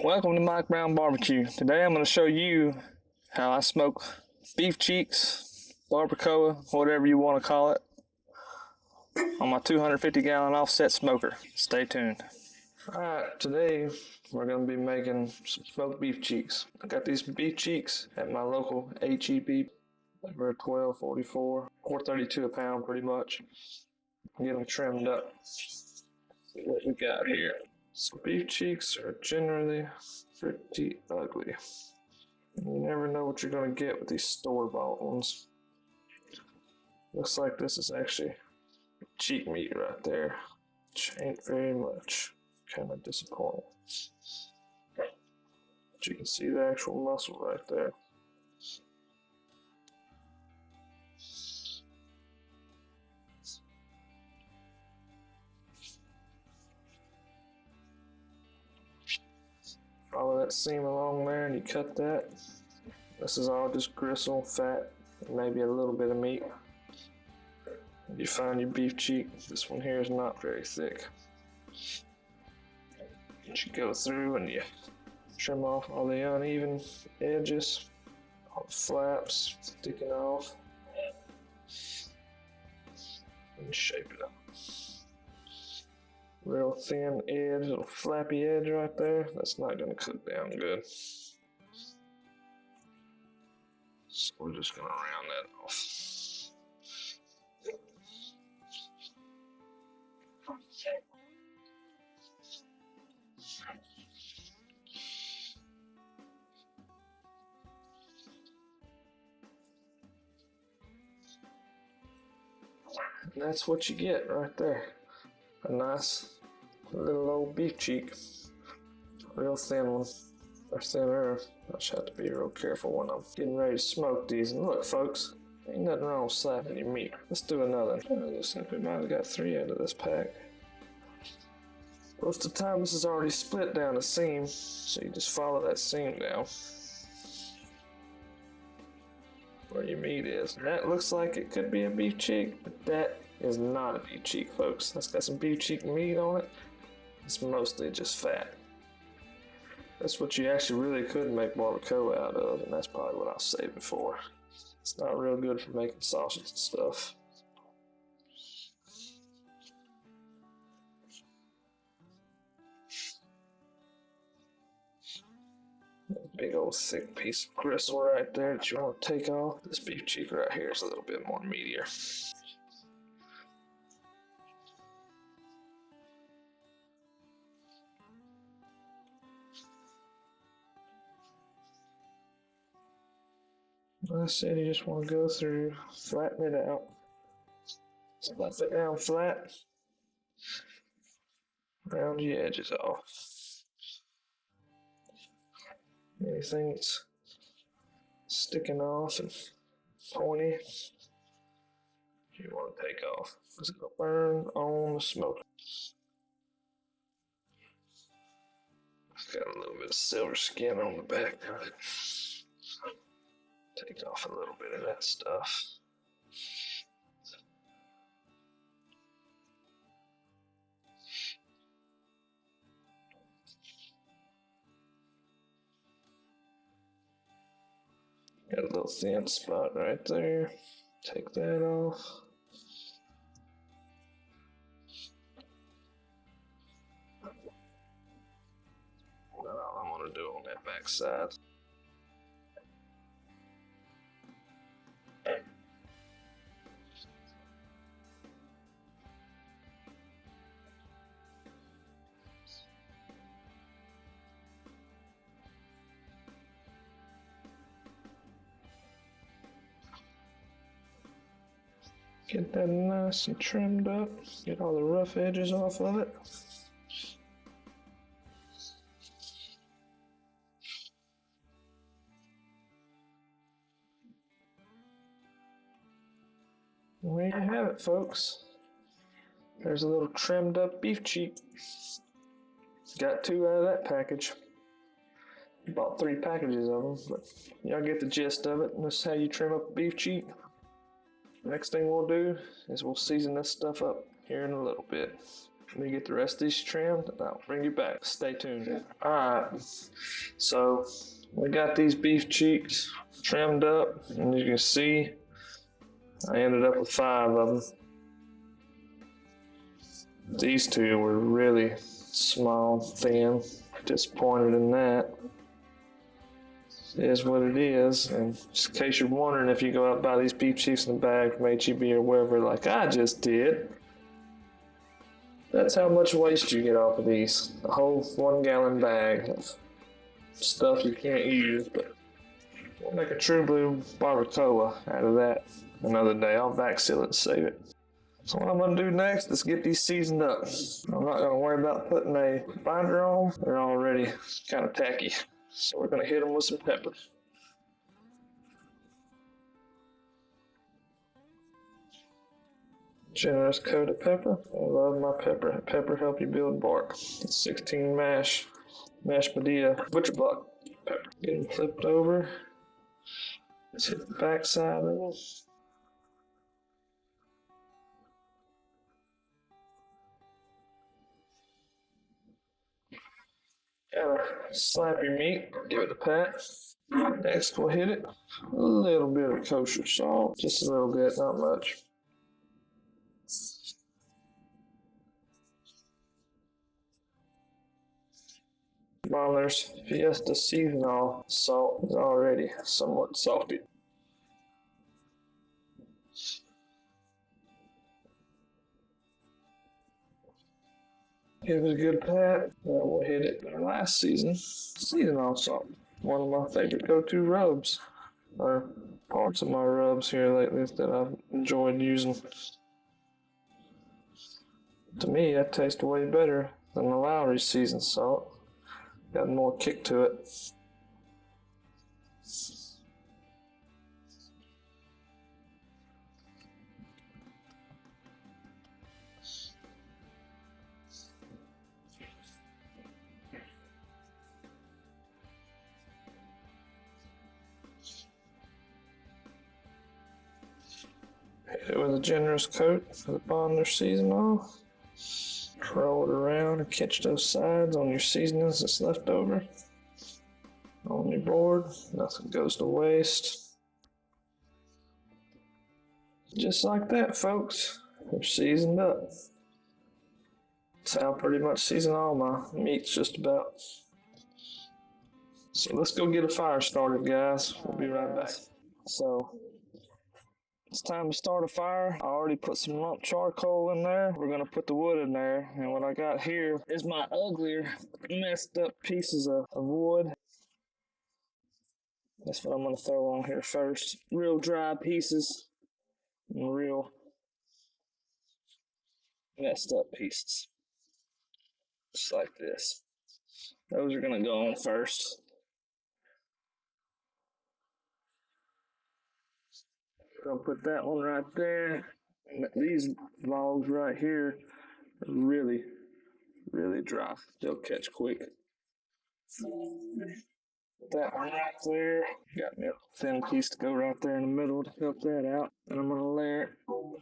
Welcome to Mike Brown Barbecue. Today I'm going to show you how I smoke beef cheeks, barbacoa, whatever you want to call it, on my 250-gallon offset smoker. Stay tuned. Alright, today we're going to be making some smoked beef cheeks. I got these beef cheeks at my local HEB. They're $12.44, $4.32 a pound pretty much. Get them trimmed up. See what we got here. So beef cheeks are generally pretty ugly. You never know what you're going to get with these store-bought ones. Looks like this is actually cheek meat right there, which ain't very much. Kind of disappointing. But you can see the actual muscle right there. Follow that seam along there and you cut that. This is all just gristle, fat, and maybe a little bit of meat. You find your beef cheek. This one here is not very thick. You go through and you trim off all the uneven edges, all the flaps sticking off, and shape it up. Real thin edge, little flappy edge right there. That's not going to cook down good. So we're just going to round that off. And that's what you get right there. A nice little old beef cheek. Real thin one. Or thinner. I just have to be real careful when I'm getting ready to smoke these. And look, folks, ain't nothing wrong with slapping your meat. Let's do another. Looks like we might have got 3 out of this pack. Most of the time, this is already split down the seam, so you just follow that seam down where your meat is. And that looks like it could be a beef cheek, but that is not a beef cheek, folks. That's got some beef cheek meat on it. It's mostly just fat. That's what you actually really could make barbacoa out of, and that's probably what I'll save it for. It's not real good for making sausage and stuff. Big old thick piece of gristle right there that you want to take off. This beef cheek right here is a little bit more meatier. Like I said, you just want to go through, flatten it out. Slap it down flat. Round your edges off. Anything that's sticking off and pointy, you want to take off, because it'll burn on the smoker. It's got a little bit of silver skin on the back of it. Take off a little bit of that stuff. Got a little thin spot right there. Take that off. That's all I'm going to do on that back side. Get that nice and trimmed up. Get all the rough edges off of it. And there you have it, folks. There's a little trimmed up beef cheek. Got 2 out of that package. Bought 3 packages of them, but y'all get the gist of it. This is how you trim up a beef cheek. Next thing we'll do is we'll season this stuff up here in a little bit. Let me get the rest of these trimmed and I'll bring you back. Stay tuned. Alright, so we got these beef cheeks trimmed up, and you can see I ended up with 5 of them. These 2 were really small, thin. Disappointed in that. It is what it is, and just in case you're wondering if you go out and buy these beef cheeks in the bag from HEB or wherever like I just did, that's how much waste you get off of these. A whole 1-gallon bag of stuff you can't use, but we'll make a true blue barbacoa out of that another day. I'll vac seal it and save it. So what I'm going to do next is get these seasoned up. I'm not going to worry about putting a binder on. They're already kind of tacky. So we're going to hit them with some pepper. Generous coat of pepper. I love my pepper. Pepper help you build bark. It's 16 mash Medea butcher block pepper. Get them flipped over. Let's hit the back side of it. Gotta slap your meat, give it a pat. Next, we'll hit it. A little bit of kosher salt, just a little bit, not much. There's Fiesta seasonal salt is already somewhat salty. Give it a good pat. Then we'll hit it in last seasonal salt. One of my favorite go-to rubs, or parts of my rubs here lately that I've enjoyed using. To me, that tastes way better than the Lowry seasoned salt. Got more kick to it. Hit it with a generous coat of the Bonder seasonal. Roll it around and catch those sides on your seasonings that's left over. On your board, nothing goes to waste. Just like that, folks. They're seasoned up. That's how I pretty much season all my meats, just about. So let's go get a fire started, guys. We'll be right back. So it's time to start a fire. I already put some lump charcoal in there. We're gonna put the wood in there. And what I got here is my uglier, messed up pieces of wood. That's what I'm gonna throw on here first. Real dry pieces and real messed up pieces. Just like this. Those are gonna go on first. Gonna put that one right there. And these logs right here are really, really dry. They'll catch quick. Put that one right there. Got me a thin piece to go right there in the middle to help that out. And I'm gonna layer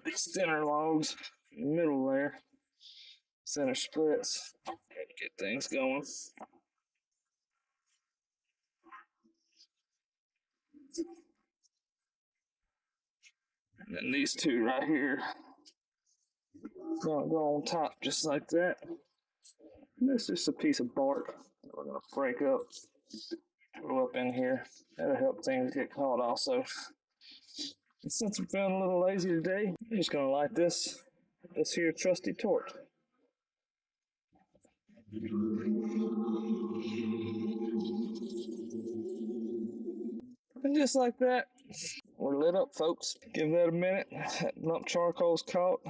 these thinner logs in the middle there. Center splits. Get things going. And then these 2 right here. Gonna go on top just like that. And this is just a piece of bark that we're gonna break up. Throw up in here. That'll help things get caught also. And since I'm feeling a little lazy today, I'm just gonna light this here trusty torch. And just like that, we're lit up, folks. Give that a minute. That lump charcoal's caught.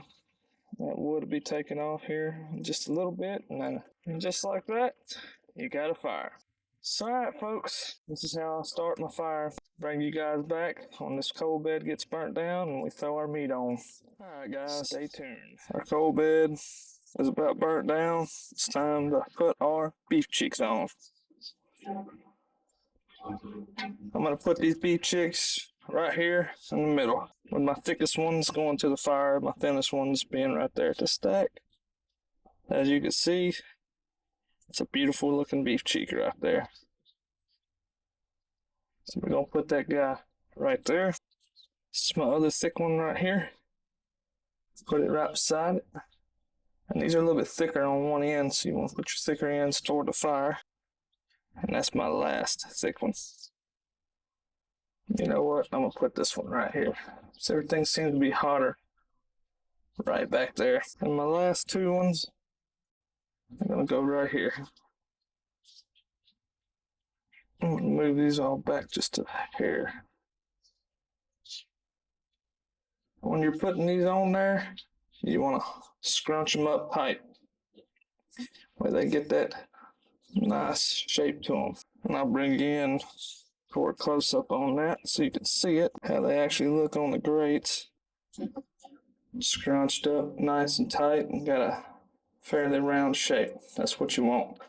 That wood will be taken off here just a little bit, and just like that, you got a fire. So, alright, folks, this is how I start my fire. Bring you guys back when this coal bed gets burnt down and we throw our meat on. Alright, guys, stay tuned. Our coal bed is about burnt down. It's time to put our beef cheeks on. I'm gonna put these beef cheeks right here in the middle, with my thickest ones going to the fire, my thinnest ones being right there at the stack. As you can see, it's a beautiful looking beef cheek right there. So we're gonna put that guy right there. This is my other thick one right here. Put it right beside it. And these are a little bit thicker on one end, so you want to put your thicker ends toward the fire. And that's my last thick one. You know what? I'm gonna put this one right here. So everything seems to be hotter right back there. And my last two ones, I'm gonna go right here. I'm gonna move these all back just a hair. When you're putting these on there, you want to scrunch them up tight where they get that nice shape to them. And I'll bring you in for a close up on that so you can see it, how they actually look on the grates. Scrunched up nice and tight and got a fairly round shape. That's what you want.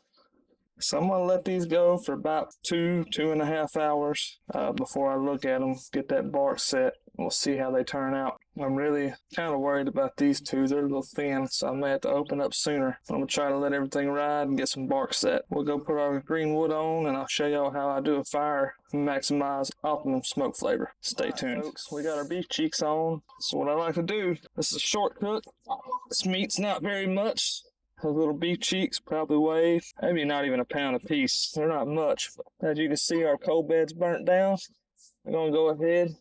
So I'm going to let these go for about 2.5 hours before I look at them, get that bark set. We'll see how they turn out. I'm really kind of worried about these two. They're a little thin, so I may have to open up sooner. I'm going to try to let everything ride and get some bark set. We'll go put our green wood on, and I'll show y'all how I do a fire and maximize optimum smoke flavor. Stay tuned. Folks, we got our beef cheeks on. So what I like to do, this is a short cook. This meat's not very much. Those little beef cheeks probably weigh maybe not even a pound a piece. They're not much. But as you can see, our coal bed's burnt down. We're going to go ahead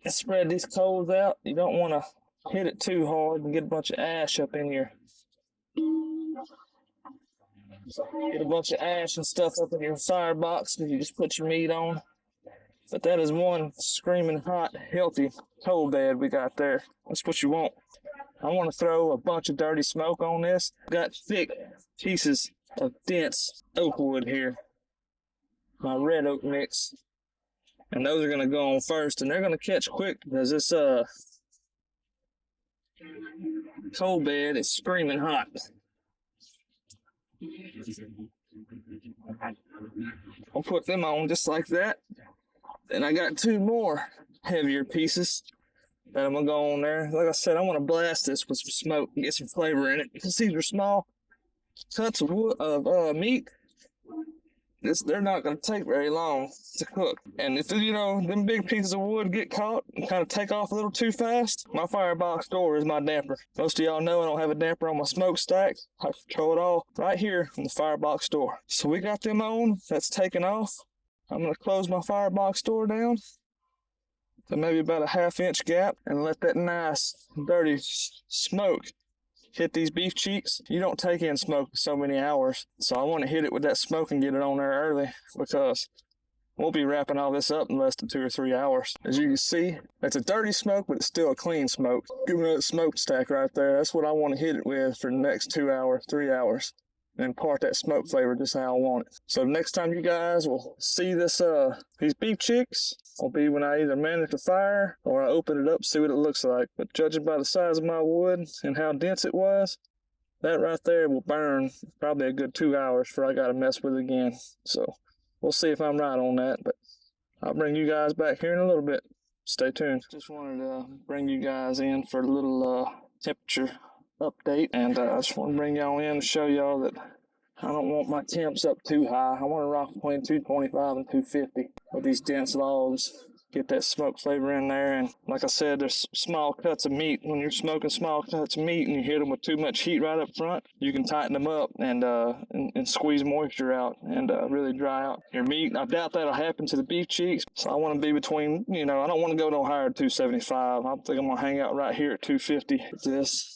and spread these coals out. You don't want to hit it too hard and get a bunch of ash up in here. Get a bunch of ash and stuff up in your firebox because you just put your meat on. But that is one screaming hot, healthy coal bed we got there. That's what you want. I want to throw a bunch of dirty smoke on this. Got thick pieces of dense oak wood here. My red oak mix. And those are going to go on first, and they're going to catch quick because this coal bed is screaming hot. I'll put them on just like that. Then I got two more heavier pieces that I'm gonna go on there. Like I said, I want to blast this with some smoke and get some flavor in it. Because these are small cuts of wood, meat. They're not gonna take very long to cook. And if them big pieces of wood get caught and kind of take off a little too fast, my firebox door is my damper. Most of y'all know I don't have a damper on my smokestack. I control it all right here on the firebox door. So we got them on. That's taken off. I'm gonna close my firebox door down. So maybe about a 1/2 inch gap and let that nice dirty smoke hit these beef cheeks. You don't take in smoke for so many hours. So I want to hit it with that smoke and get it on there early because we'll be wrapping all this up in less than 2 or 3 hours. As you can see, it's a dirty smoke, but it's still a clean smoke. Give me that smokestack right there. That's what I want to hit it with for the next 2 hours, 3 hours. And impart that smoke flavor just how I want it. So next time you guys will see these beef cheeks will be when I either manage the fire or I open it up, see what it looks like. But judging by the size of my wood and how dense it was, that right there will burn probably a good 2 hours before I gotta mess with it again. So we'll see if I'm right on that, but I'll bring you guys back here in a little bit. Stay tuned. Just wanted to bring you guys in for a little temperature update, and I just want to bring y'all in to show y'all that I don't want my temps up too high. I want to rock between 225 and 250 with these dense logs. Get that smoke flavor in there, and like I said, there's small cuts of meat. When you're smoking small cuts of meat and you hit them with too much heat right up front, you can tighten them up and squeeze moisture out and really dry out your meat. I doubt that'll happen to the beef cheeks, so I want to be between, I don't want to go no higher than 275. I think I'm going to hang out right here at 250 with this.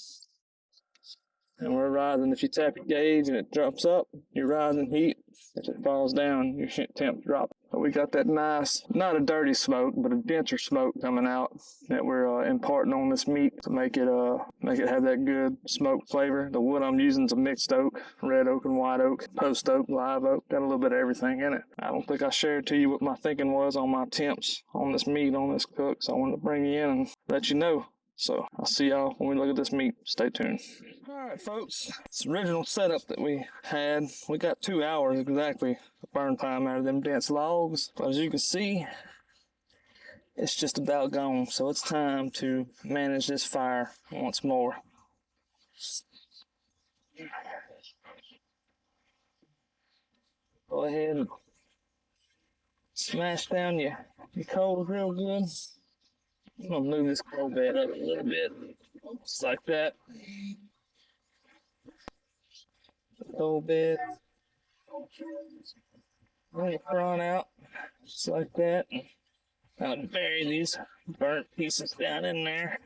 And we're rising. If you tap your gauge and it jumps up, you're rising heat. If it falls down, your temp drops. But we got that nice, not a dirty smoke, but a denser smoke coming out that we're imparting on this meat to make it have that good smoke flavor. The wood I'm using is a mixed oak, red oak and white oak, post oak, live oak. Got a little bit of everything in it. I don't think I shared to you what my thinking was on my temps on this meat, on this cook. So I wanted to bring you in and let you know. So I'll see y'all when we look at this meat. Stay tuned. Alright folks, this original setup that we had, we got 2 hours exactly of burn time out of them dense logs. But as you can see, it's just about gone. So it's time to manage this fire once more. Go ahead and smash down your coals real good. I'm gonna move this coal bed up a little bit, just like that. Coal bed, bring the front out, just like that. I'll bury these burnt pieces down in there.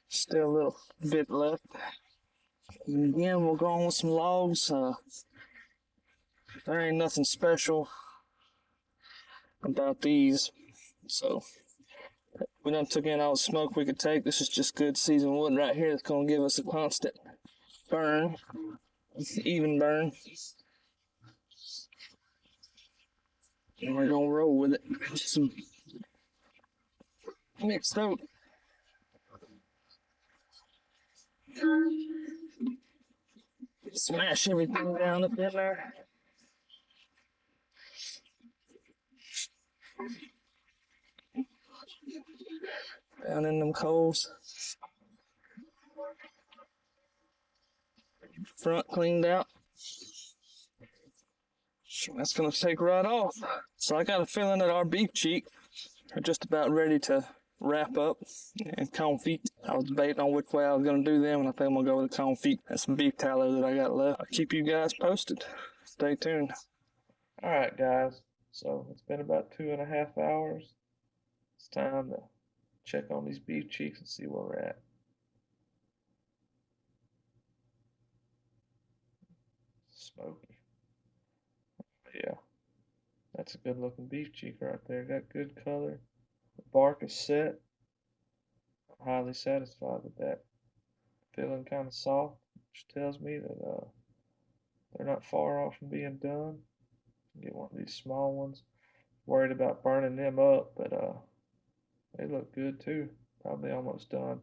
Still a little bit left. And again, we'll go on with some logs. There ain't nothing special about these, so we done took in all the smoke we could take. This is just good seasoned wood right here that's gonna give us a constant burn, even burn. And we're gonna roll with it. Just some mixed oat. Smash everything down up in there. Down in them coals. Front cleaned out. That's gonna take right off. So I got a feeling that our beef cheek are just about ready to wrap up and confit. I was debating on which way I was gonna do them, and I think I'm gonna go with the confit and some beef tallow that I got left. I'll keep you guys posted. Stay tuned. All right, guys. So it's been about 2.5 hours. It's time to check on these beef cheeks and see where we're at. Smoky. Yeah, that's a good looking beef cheek right there. Got good color. The bark is set. I'm highly satisfied with that. Feeling kind of soft, which tells me that they're not far off from being done. Get one of these small ones. Worried about burning them up, but they look good too. Probably almost done.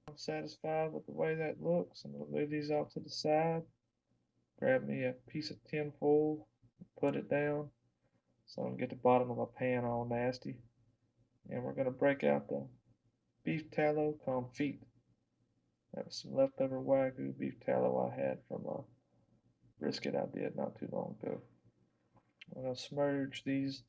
I'm satisfied with the way that looks. I'm gonna move these off to the side. Grab me a piece of tin foil, put it down, so I don't get the bottom of my pan all nasty. And we're gonna break out the beef tallow confit. That was some leftover Wagyu beef tallow I had from a brisket I did not too long ago. I'm gonna submerge these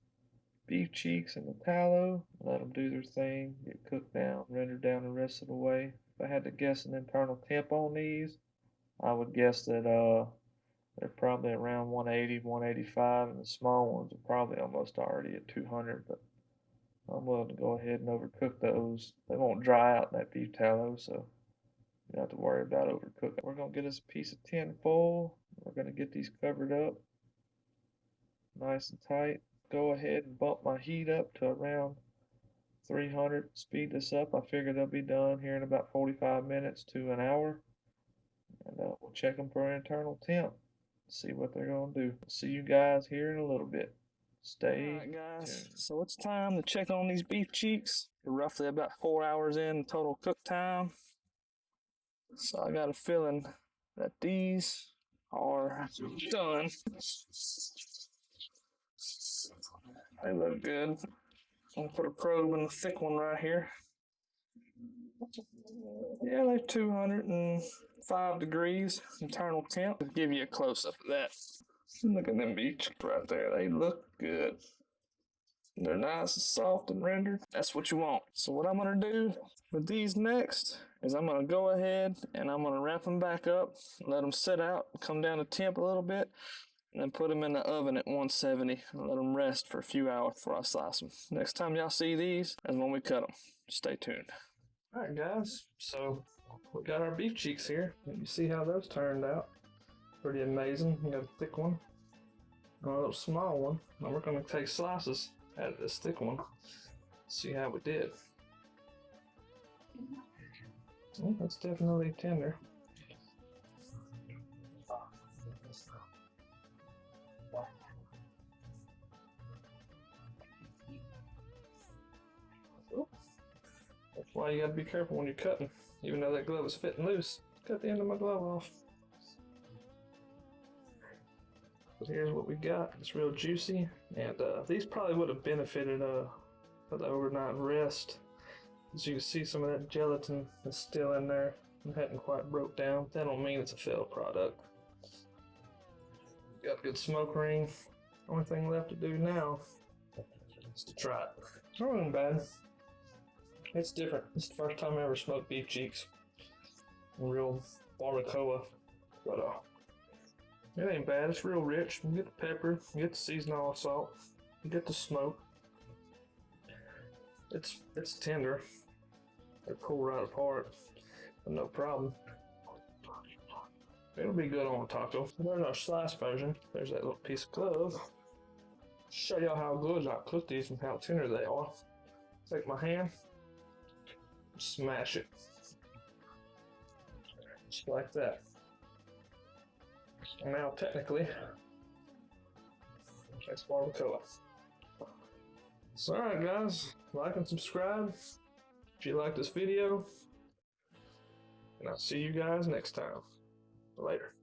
beef cheeks in the tallow, let them do their thing, get cooked down, rendered down the rest of the way. If I had to guess an internal temp on these, I would guess that they're probably around 180, 185, and the small ones are probably almost already at 200, but I'm willing to go ahead and overcook those. They won't dry out in that beef tallow, so you don't have to worry about overcooking. We're going to get us a piece of tin foil. We're going to get these covered up nice and tight. Go ahead and bump my heat up to around 300. Speed this up. I figure they'll be done here in about 45 minutes to an hour. And we'll check them for an internal temp. See what they're going to do. See you guys here in a little bit. Stay Alright guys, tuned. So it's time to check on these beef cheeks. We're roughly about 4 hours in total cook time. So I got a feeling that these are done. They look good. I'm gonna put a probe in the thick one right here. Yeah, they're 205 degrees internal temp. I'll give you a close up of that. Look at them beef right there. They look good. They're nice and soft and rendered. That's what you want. So what I'm gonna do with these next is I'm gonna go ahead and I'm gonna wrap them back up, let them sit out, come down to temp a little bit, and then put them in the oven at 170 and let them rest for a few hours before I slice them. Next time y'all see these is when we cut them. Stay tuned. All right, guys. So we got our beef cheeks here. You see how those turned out? Pretty amazing. We got a thick one, and a little small one. Now we're gonna take slices out of this thick one. See how we did. Oh, that's definitely tender. That's why you gotta be careful when you're cutting. Even though that glove is fitting loose, cut the end of my glove off. But here's what we got. It's real juicy, and these probably would have benefited for the overnight rest. As you can see, some of that gelatin is still in there. It hadn't quite broke down. That don't mean it's a failed product. Got a good smoke ring. Only thing left to do now is to try it. It's not really bad. It's different. It's the first time I ever smoked beef cheeks. Real barbacoa. But it ain't bad. It's real rich. You get the pepper, you get the seasonal salt, you get the smoke. It's tender. They pull right apart, but no problem. It'll be good on a taco. There's our slice version. There's that little piece of glove. Show y'all how good I cook these and how tender they are. Take my hand, smash it. Just like that. And now technically, that's barbacoa. So alright guys, like and subscribe if you like this video. And I'll see you guys next time. Later.